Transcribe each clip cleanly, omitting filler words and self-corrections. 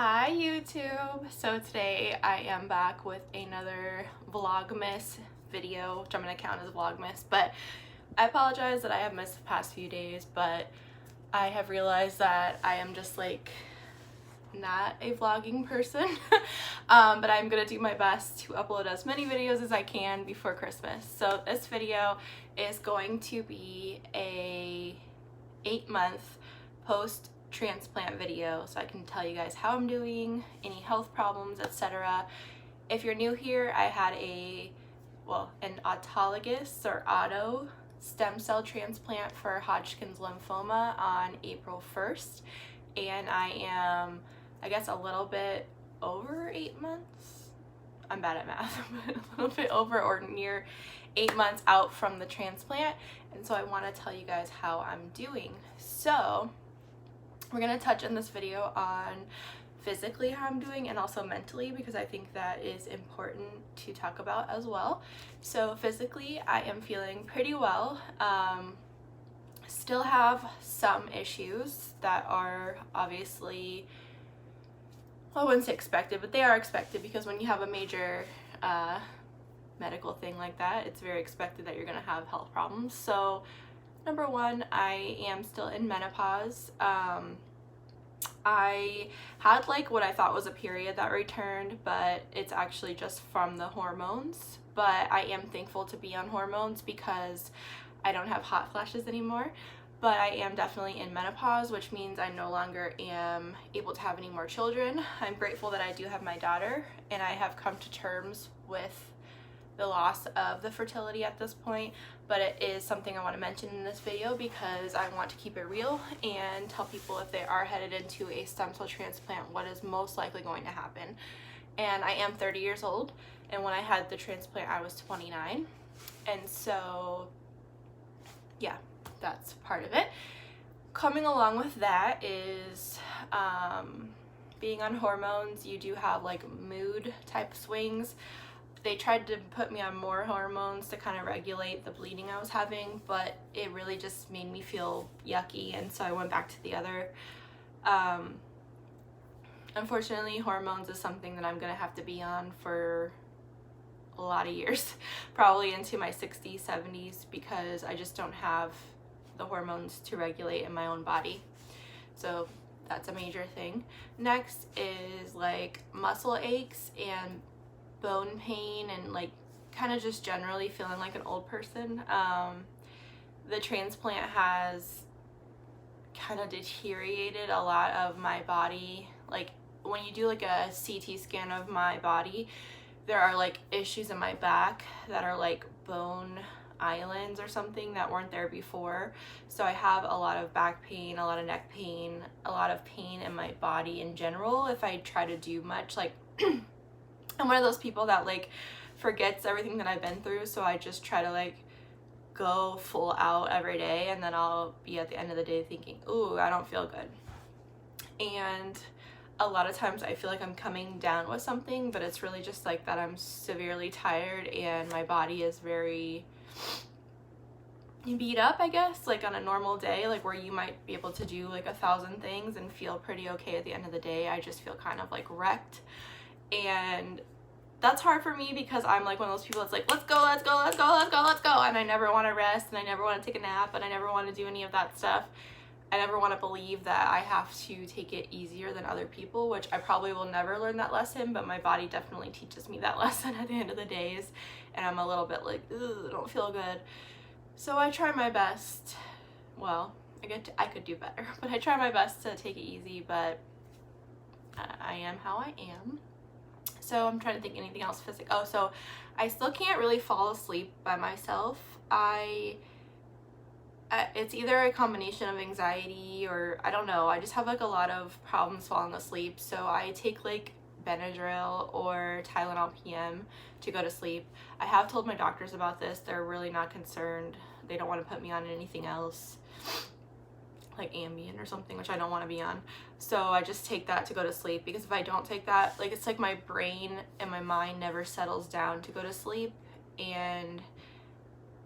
Hi YouTube! So today I am back with another Vlogmas video, which I'm going to count as Vlogmas, but I apologize that I have missed the past few days, but I have realized that I am just like not a vlogging person. But I'm going to do my best to upload as many videos as I can before Christmas. So this video is going to be a 8-month post-transplant video, so I can tell you guys how I'm doing, any health problems, etc. If you're new here, I had an autologous or auto stem cell transplant for Hodgkin's lymphoma on April 1st, and I am, I guess, a little bit over 8 months. I'm bad at math, but a little bit over or near 8 months out from the transplant, and so I want to tell you guys how I'm doing. So we're going to touch in this video on physically how I'm doing and also mentally, because I think that is important to talk about as well. So physically, I am feeling pretty well. Still have some issues that are obviously, well, I wouldn't say expected, but they are expected, because when you have a major medical thing like that, it's very expected that you're going to have health problems. So number one, I am still in menopause. I had like what I thought was a period that returned, but it's actually just from the hormones. But I am thankful to be on hormones because I don't have hot flashes anymore. But I am definitely in menopause, which means I no longer am able to have any more children. I'm grateful that I do have my daughter, and I have come to terms with the loss of the fertility at this point, but it is something I want to mention in this video because I want to keep it real and tell people, if they are headed into a stem cell transplant, what is most likely going to happen. And I am 30 years old, and when I had the transplant I was 29, and so yeah, that's part of it. Coming along with that is being on hormones. You do have like mood type swings. They tried to put me on more hormones to kind of regulate the bleeding I was having, but it really just made me feel yucky, and so I went back to the other. Unfortunately, hormones is something that I'm going to have to be on for a lot of years, probably into my 60s, 70s, because I just don't have the hormones to regulate in my own body. So that's a major thing. Next is like muscle aches and bone pain, and like kind of just generally feeling like an old person. The transplant has kind of deteriorated a lot of my body. Like when you do like a CT scan of my body, there are like issues in my back that are like bone islands or something that weren't there before. So I have a lot of back pain, a lot of neck pain, a lot of pain in my body in general if I try to do much. Like I'm one of those people that like forgets everything that I've been through, so I just try to like go full out every day, and then I'll be at the end of the day thinking, ooh, I don't feel good. And a lot of times I feel like I'm coming down with something, but it's really just like that I'm severely tired and my body is very beat up, I guess, like on a normal day, like where you might be able to do like 1,000 things and feel pretty okay at the end of the day. I just feel kind of like wrecked. And that's hard for me because I'm like one of those people that's like, let's go, let's go, let's go, let's go, let's go. And I never want to rest, and I never want to take a nap, and I never want to do any of that stuff. I never want to believe that I have to take it easier than other people, which I probably will never learn that lesson, but my body definitely teaches me that lesson at the end of the days. And I'm a little bit like, ugh, I don't feel good. So I try my best. Well, I could do better, but I try my best to take it easy, but I am how I am. So I'm trying to think anything else physical. Oh, so I still can't really fall asleep by myself. It's either a combination of anxiety or I don't know. I just have like a lot of problems falling asleep. So I take like Benadryl or Tylenol PM to go to sleep. I have told my doctors about this. They're really not concerned. They don't want to put me on anything else, like Ambien or something, which I don't want to be on. So I just take that to go to sleep, because if I don't take that, like, it's like my brain and my mind never settles down to go to sleep, and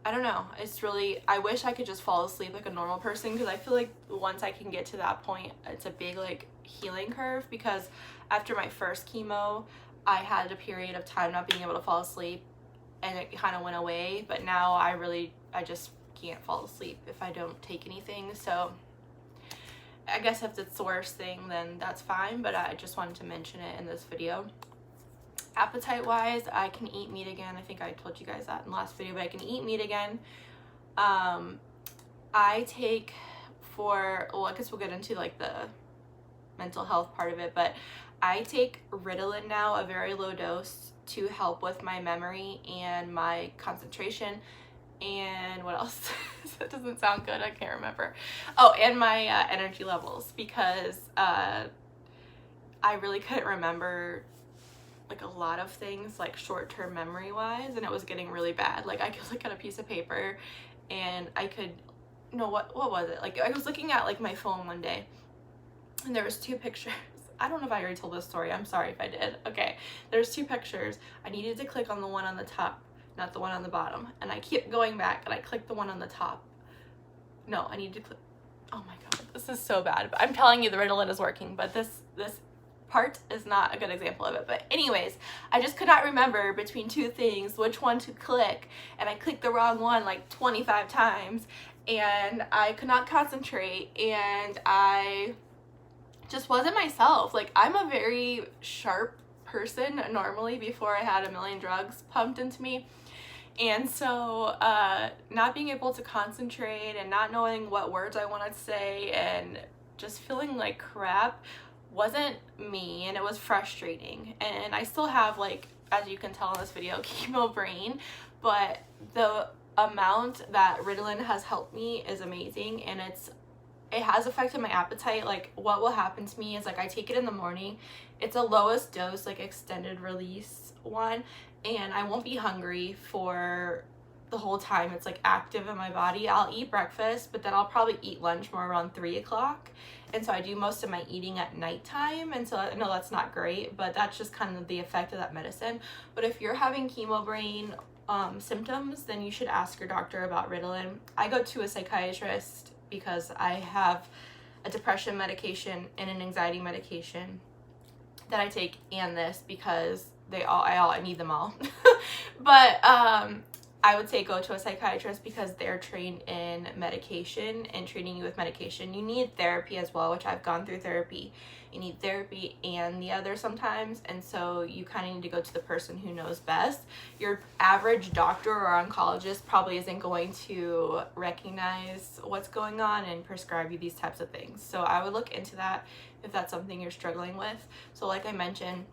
I don't know, it's really, I wish I could just fall asleep like a normal person, because I feel like once I can get to that point, it's a big like healing curve, because after my first chemo, I had a period of time not being able to fall asleep, and it kind of went away, but now I just can't fall asleep if I don't take anything. So I guess if it's the worst thing, then that's fine, but I just wanted to mention it in this video. Appetite wise, I can eat meat again. I think I told you guys that in the last video, but I can eat meat again. I take I guess we'll get into like the mental health part of it, but I take Ritalin now, a very low dose, to help with my memory and my concentration, and what else? That doesn't sound good, I can't remember. Oh, and my energy levels, because I really couldn't remember like a lot of things, like short-term memory wise, and it was getting really bad. Like I could look at a piece of paper and I could, no, what was it? Like I was looking at like my phone one day and there was two pictures. I don't know if I already told this story, I'm sorry if I did. Okay, there's two pictures. I needed to click on the one on the top, not the one on the bottom, and I kept going back and I clicked the one on the top. No, I need to click, oh my god, this is so bad, but I'm telling you the Ritalin is working, but this part is not a good example of it. But anyways, I just could not remember between two things which one to click, and I clicked the wrong one like 25 times, and I could not concentrate, and I just wasn't myself. Like I'm a very sharp person normally before I had a million drugs pumped into me, and so not being able to concentrate and not knowing what words I wanted to say and just feeling like crap wasn't me, and it was frustrating. And I still have, like, as you can tell in this video, chemo brain, but the amount that Ritalin has helped me is amazing, and it has affected my appetite. Like what will happen to me is, like, I take it in the morning, it's a lowest dose, like extended release one, and I won't be hungry for the whole time it's like active in my body. I'll eat breakfast, but then I'll probably eat lunch more around 3 o'clock, and so I do most of my eating at nighttime, and so I know that's not great, but that's just kind of the effect of that medicine. But if you're having chemo brain symptoms, then you should ask your doctor about Ritalin. I go to a psychiatrist because I have a depression medication and an anxiety medication that I take, and this, because I need them all. But I would say go to a psychiatrist because they're trained in medication and treating you with medication. You need therapy as well, which I've gone through therapy. You need therapy and the other sometimes, and so you kind of need to go to the person who knows best. Your average doctor or oncologist probably isn't going to recognize what's going on and prescribe you these types of things. So I would look into that if that's something you're struggling with. So like I mentioned,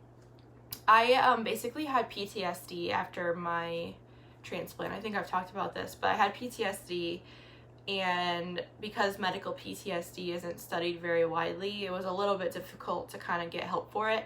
I basically had PTSD after my transplant. I think I've talked about this, but I had PTSD, and because medical PTSD isn't studied very widely, it was a little bit difficult to kind of get help for it.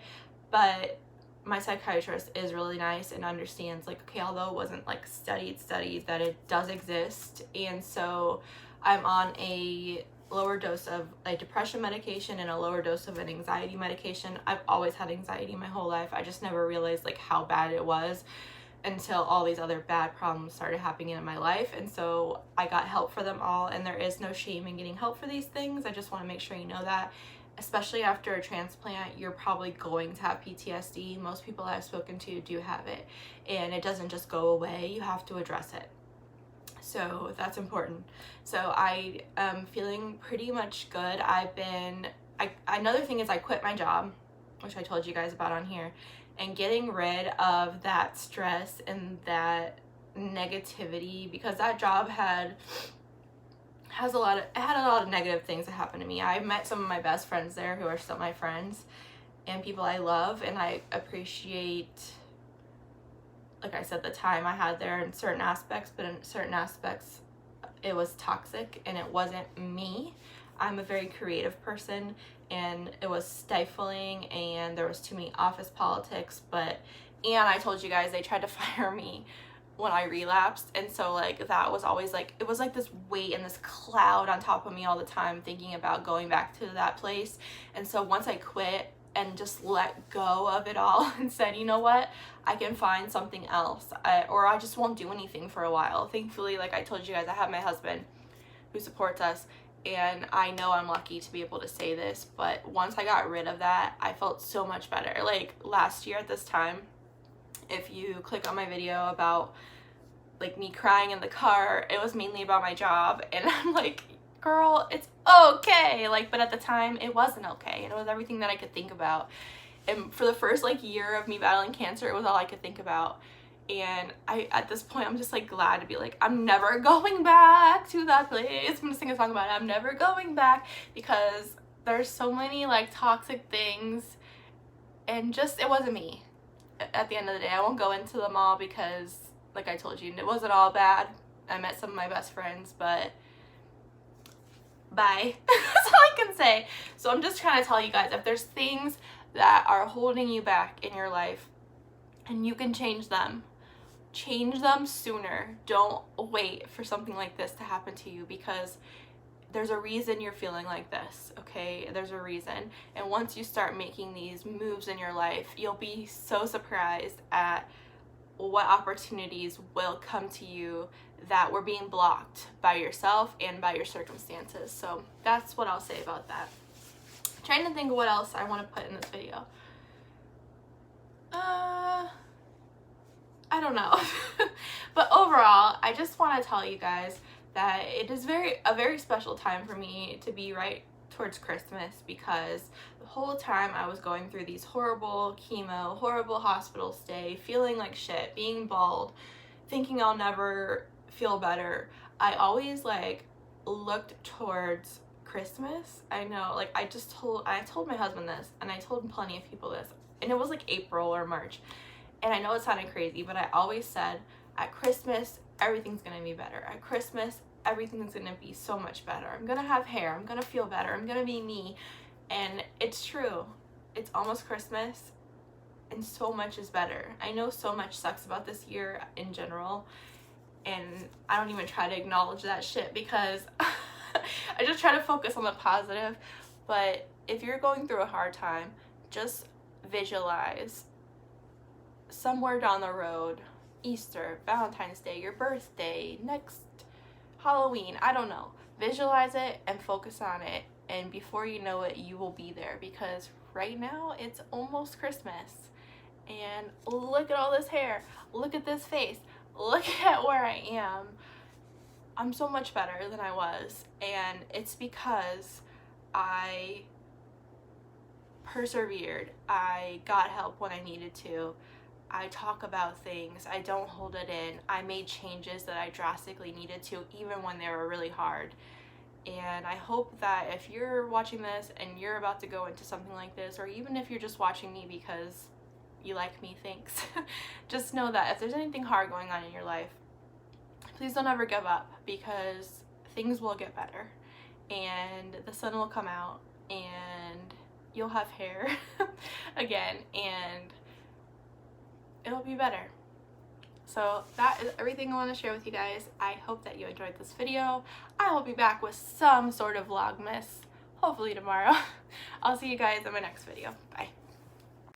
But my psychiatrist is really nice and understands, like, okay, although it wasn't like studied that it does exist. And so I'm on a lower dose of a depression medication and a lower dose of an anxiety medication. I've always had anxiety my whole life. I just never realized like how bad it was until all these other bad problems started happening in my life. And so I got help for them all, and there is no shame in getting help for these things. I just want to make sure you know that, especially after a transplant, you're probably going to have PTSD. Most people I've spoken to do have it, and it doesn't just go away. You have to address it. So that's important. So I am feeling pretty much good. Another thing is I quit my job, which I told you guys about on here, and getting rid of that stress and that negativity, because that job had a lot of negative things that happened to me. I met some of my best friends there who are still my friends and people I love, and I appreciate, like I said, the time I had there in certain aspects, but in certain aspects it was toxic and it wasn't me. I'm a very creative person, and it was stifling, and there was too many office politics. And I told you guys they tried to fire me when I relapsed, and so like that was always like, it was like this weight and this cloud on top of me all the time, thinking about going back to that place. And so once I quit, and just let go of it all and said, you know what, I can find something else, or I just won't do anything for a while. Thankfully, like I told you guys, I have my husband who supports us, and I know I'm lucky to be able to say this, but once I got rid of that, I felt so much better. Like last year at this time, if you click on my video about like me crying in the car, it was mainly about my job, and I'm like, girl, it's okay. Like, but at the time it wasn't okay, and it was everything that I could think about. And for the first like year of me battling cancer, it was all I could think about. And at this point, I'm just like glad to be like, I'm never going back to that place. I'm gonna sing a song about it. I'm never going back, because there's so many like toxic things, and just, it wasn't me. At the end of the day, I won't go into them all because, like I told you, it wasn't all bad. I met some of my best friends, but bye. That's all I can say. So I'm just trying to tell you guys, if there's things that are holding you back in your life and you can change them sooner. Don't wait for something like this to happen to you, because there's a reason you're feeling like this, okay? There's a reason. And once you start making these moves in your life, you'll be so surprised at what opportunities will come to you that were being blocked by yourself and by your circumstances. So that's what I'll say about that. I'm trying to think of what else I want to put in this video. I don't know. But overall, I just want to tell you guys that it is a very special time for me to be right towards Christmas, because the whole time I was going through these horrible chemo, horrible hospital stay, feeling like shit, being bald, thinking I'll never feel better, I always like looked towards Christmas. I know, like I told my husband this, and I told plenty of people this, and it was like April or March, and I know it sounded crazy, but I always said, at Christmas everything's gonna be better. At Christmas everything's gonna be so much better. I'm gonna have hair, I'm gonna feel better, I'm gonna be me. And it's true. It's almost Christmas and so much is better. I know so much sucks about this year in general, and I don't even try to acknowledge that shit, because I just try to focus on the positive. But if you're going through a hard time, just visualize somewhere down the road, Easter, Valentine's Day, your birthday, next Halloween, I don't know. Visualize it and focus on it, and before you know it, you will be there, because right now it's almost Christmas. And look at all this hair, look at this face, look at where I am. I'm so much better than I was, and it's because I persevered. I got help when I needed to. I talk about things, I don't hold it in. I made changes that I drastically needed to, even when they were really hard. And I hope that if you're watching this and you're about to go into something like this, or even if you're just watching me because you like me, thanks. Just know that if there's anything hard going on in your life, please don't ever give up, because things will get better and the sun will come out and you'll have hair again, and it'll be better. So that is everything I want to share with you guys. I hope that you enjoyed this video. I will be back with some sort of vlogmas, hopefully tomorrow. I'll see you guys in my next video. Bye.